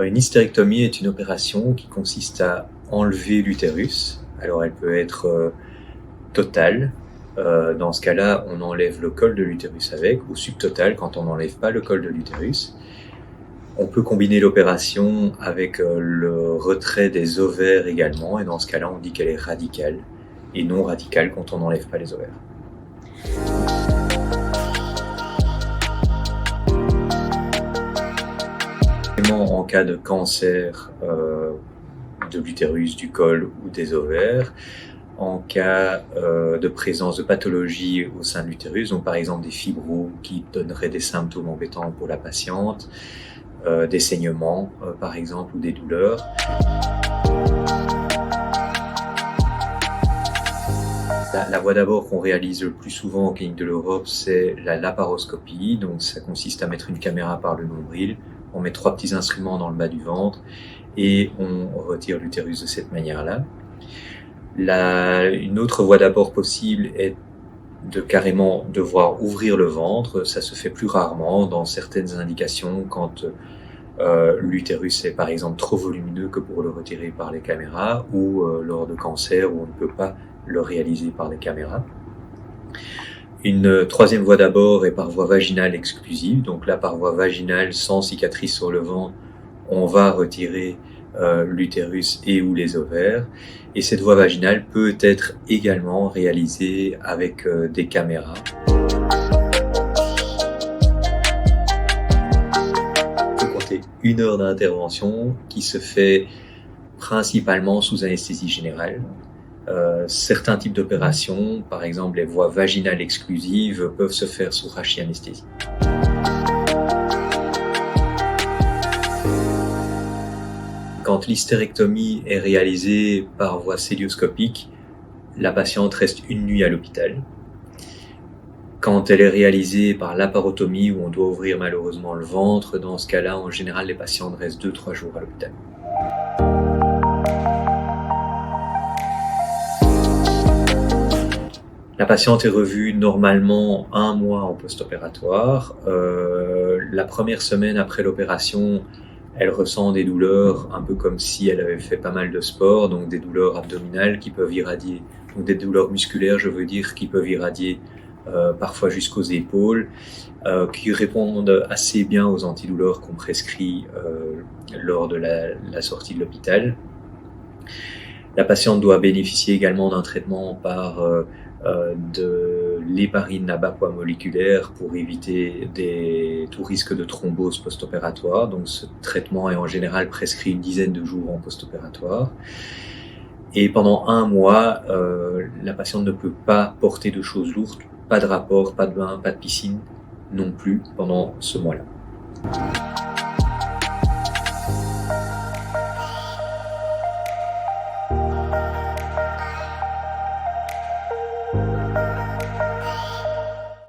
Une hystérectomie est une opération qui consiste à enlever l'utérus. Alors elle peut être totale. Dans ce cas-là, on enlève le col de l'utérus avec, ou subtotale quand on n'enlève pas le col de l'utérus. On peut combiner l'opération avec le retrait des ovaires également, et dans ce cas-là, on dit qu'elle est radicale et non radicale quand on n'enlève pas les ovaires. En cas de cancer de l'utérus, du col ou des ovaires, en cas de présence de pathologie au sein de l'utérus, donc par exemple des fibros qui donneraient des symptômes embêtants pour la patiente, des saignements par exemple ou des douleurs. La voie d'abord qu'on réalise le plus souvent en clinique de l'Europe, c'est la laparoscopie. Donc ça consiste à mettre une caméra par le nombril, on met 3 petits instruments dans le bas du ventre et on retire l'utérus de cette manière-là. Une autre voie d'abord possible est de carrément devoir ouvrir le ventre. Ça se fait plus rarement dans certaines indications quand l'utérus est par exemple trop volumineux que pour le retirer par les caméras, ou lors de cancer où on ne peut pas le réaliser par les caméras. Une troisième voie d'abord est par voie vaginale exclusive. Donc là, par voie vaginale, sans cicatrice sur le ventre, on va retirer l'utérus et ou les ovaires. Et cette voie vaginale peut être également réalisée avec des caméras. On peut compter 1 heure d'intervention qui se fait principalement sous anesthésie générale. Certains types d'opérations, par exemple les voies vaginales exclusives, peuvent se faire sous rachianesthésie. Quand l'hystérectomie est réalisée par voie cœlioscopique, la patiente reste 1 nuit à l'hôpital. Quand elle est réalisée par laparotomie, où on doit ouvrir malheureusement le ventre, dans ce cas-là, en général, les patientes restent 2-3 jours à l'hôpital. La patiente est revue normalement 1 mois en post-opératoire. La première semaine après l'opération, elle ressent des douleurs un peu comme si elle avait fait pas mal de sport, donc des douleurs abdominales qui peuvent irradier, ou des douleurs musculaires, je veux dire, qui peuvent irradier parfois jusqu'aux épaules, qui répondent assez bien aux antidouleurs qu'on prescrit lors de la sortie de l'hôpital. La patiente doit bénéficier également d'un traitement par de l'héparine à bas poids moléculaire pour éviter tout risque de thrombose post-opératoire. Donc ce traitement est en général prescrit 10 de jours en post-opératoire. Et pendant 1 mois, la patiente ne peut pas porter de choses lourdes, pas de rapport, pas de bain, pas de piscine non plus pendant ce mois-là.